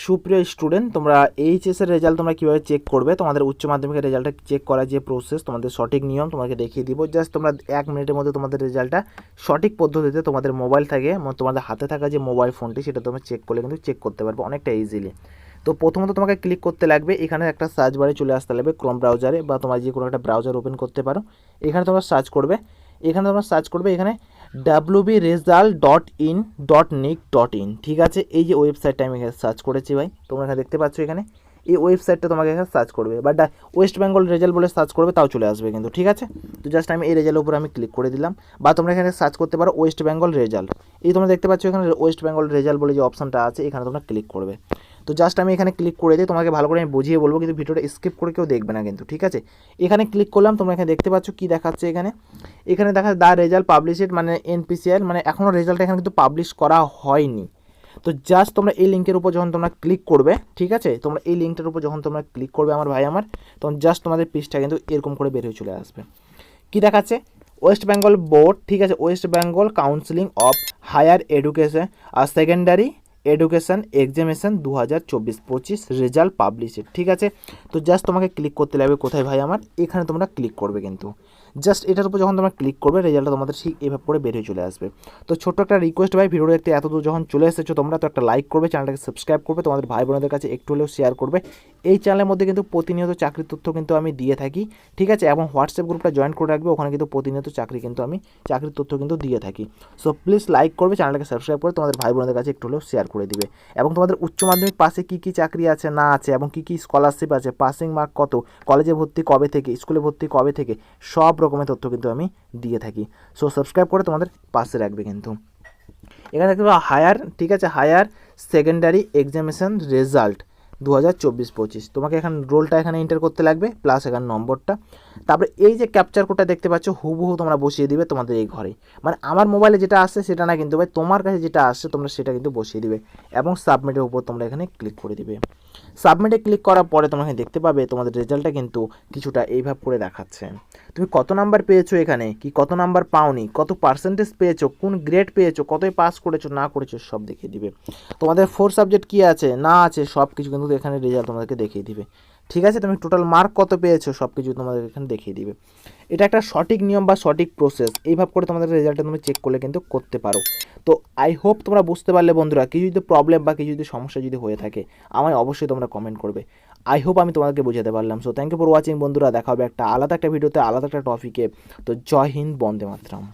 সুপ্রিয় স্টুডেন্ট, তোমরা এইচএসের রেজাল্ট তোমরা কীভাবে চেক করবে, তোমাদের উচ্চ মাধ্যমিকের রেজাল্টটা চেক করার যে প্রসেস, তোমাদের সঠিক নিয়ম তোমাকে দেখিয়ে দিব। জাস্ট তোমরা 1 মিনিটের মধ্যে তোমাদের রেজাল্টটা সঠিক পদ্ধতিতে তোমাদের মোবাইল থেকে, তোমাদের হাতে থাকা যে মোবাইল ফোনটি সেটা তোমরা চেক করলে কিন্তু চেক করতে পারবে অনেকটা ইজিলি। তো প্রথমত তোমাকে ক্লিক করতে লাগবে, এখানে একটা সার্চ বারে চলে আসতে লাগবে ক্রোম ব্রাউজারে, বা তোমার যে কোনো একটা ব্রাউজার ওপেন করতে পারো। এখানে তোমরা সার্চ করবে, এখানে www.result.in.nic.in, ঠিক আছে। এই যে ওয়েবসাইটটা আমি এখানে সার্চ করেছি ভাই, তোমরা এখানে দেখতে পাচ্ছ, এখানে এই ওয়েবসাইটটা তোমাকে এখানে সার্চ করবে, বাট ওয়েস্ট বেঙ্গল রেজাল্ট বলে সার্চ করবে, তাও চলে আসবে কিন্তু, ঠিক আছে। তো জাস্ট আমি এই রেজাল্টের উপর আমি ক্লিক করে দিলাম, বা তোমরা এখানে সার্চ করতে পারো ওয়েস্ট বেঙ্গল রেজাল্ট। এই তোমরা দেখতে পাচ্ছ এখানে ওয়েস্ট বেঙ্গল রেজাল্ট বলে যে অপশনটা আছে, এখানে তোমরা ক্লিক করবে। তো জাস্ট আমি এখানে ক্লিক করে দিই, তোমাকে ভালো করে আমি বুঝিয়ে বলবো, কিন্তু ভিডিওটা স্কিপ করে কেউ দেখবে না কিন্তু, ঠিক আছে। এখানে ক্লিক করলাম, তোমরা এখানে দেখতে পাচ্ছ কী দেখাচ্ছে, এখানে দেখা দ্য রেজাল্ট পাবলিশড, মানে এনপিসিআর, মানে এখনও রেজাল্ট এখানে কিন্তু পাবলিশ করা হয়নি। তো জাস্ট তোমরা এই লিঙ্কের উপর যখন তোমরা ক্লিক করবে, ঠিক আছে, তোমরা এই লিঙ্কটার উপর যখন তোমরা ক্লিক করবে আমার ভাই আমার, তখন জাস্ট তোমাদের পেজটা কিন্তু এরকম করে বের হয়ে চলে আসবে। কী দেখাচ্ছে? ওয়েস্ট বেঙ্গল বোর্ড, ঠিক আছে, West Bengal counselling of higher education আর secondary education examination 2024-25 result published, ঠিক আছে। তো জাস্ট তোমাকে ক্লিক করতে লাগবে কোথায় ভাই আমার, এখানে তোমরা ক্লিক করবে কিন্তু। জাস্ট এটার উপর যখন তোমরা ক্লিক করবে, রেজাল্টটা তোমাদের ঠিক এভাবে করে বের হয়ে চলে আসবে। তো ছোট্ট একটা রিকোয়েস্ট ভাই, ভিডিও দেখতে এত দূর যখন চলে এসেছো তোমরা, তো একটা লাইক করবে, চ্যানেলটাকে সাবস্ক্রাইব করবে, তোমাদের ভাই বোনদের কাছে একটু হলেও শেয়ার করবে। এই চ্যানেলের মধ্যে কিন্তু প্রতিনিয়ত চাকরির তথ্য কিন্তু আমি দিয়ে থাকি, ঠিক আছে, এবং হোয়াটসঅ্যাপ গ্রুপটা জয়েন করে রাখবে, ওখানে কিন্তু প্রতিনিয়ত চাকরির তথ্য কিন্তু দিয়ে থাকি। সো প্লিজ লাইক করবে, চ্যানেলটাকে সাবস্ক্রাইব করে তোমাদের ভাই বোনদের কাছে একটু হলেও শেয়ার করে দিবে। এবং তোমাদের উচ্চ মাধ্যমিক পাশে কী কী চাকরি আছে না আছে, এবং কী কী স্কলারশিপ আছে, পাসিং মার্ক কত, কলেজে ভর্তি কবে থেকে, স্কুলে ভর্তি কবে থেকে, সব রকমের তথ্য কিন্তু আমি দিয়ে থাকি। সো সাবস্ক্রাইব করে তোমাদের পাশে রাখবে কিন্তু। এখানে দেখতে পাবো হায়ার, ঠিক আছে, হায়ার সেকেন্ডারি এক্সামিনেশন রেজাল্ট 2024-25, তোমাকে এখানে রোলটা এখানে এন্টার করতে লাগবে, প্লাস এখানে নম্বরটা। তারপরে এই যে ক্যাপচার কোডটা দেখতে পাচ্ছ, হুবহু তোমরা বসিয়ে দিবে তোমাদের এই ঘরে, মানে আমার মোবাইলে যেটা আসছে সেটা না কিন্তু ভাই, তোমার কাছে যেটা আসছে তোমরা সেটা কিন্তু বসিয়ে দিবে, এবং সাবমিটের উপর তোমরা এখানে ক্লিক করে দিবে। সাবমিটে ক্লিক করার পরে তোমরা এখানে দেখতে পাবে তোমাদের রেজাল্টটা কিন্তু কিছুটা এইভাবে করে দেখাচ্ছে। তুমি কত নাম্বার পেয়েছো এখানে, কি কত নাম্বার পাওনি, কত পার্সেন্টেজ পেয়েছো, কোন গ্রেড পেয়েছো, কতই পাস করেছো না করেছো সব দেখিয়ে দিবে। তোমাদের 4 সাবজেক্ট কী আছে না আছে সব কিছু কিন্তু এখানে রেজাল্ট তোমাদেরকে দেখিয়ে দিবে, ঠিক আছে। তুমি টোটাল মার্ক কত পেয়েছো সব কিছু তোমাদের এখানে দেখিয়ে দিবে। এটা একটা সঠিক নিয়ম বা সঠিক প্রসেস, এইভাবে করে তোমাদের রেজাল্টটা তুমি চেক করলে কিন্তু করতে পারো। তো আই হোপ তোমরা বুঝতে পারলে বন্ধুরা। কিছু যদি প্রবলেম বা কিছু যদি সমস্যা যদি হয়ে থাকে আমায় অবশ্যই তোমরা কমেন্ট করবে। আই হোপ আমি তোমাদেরকে বোঝাতে পারলাম। So thank you for watching বন্ধুরা, দেখা হবে একটা আলাদা একটা ভিডিওতে, আলাদা একটা টপিকে। তো জয় হিন্দ, বন্দে মাতরম।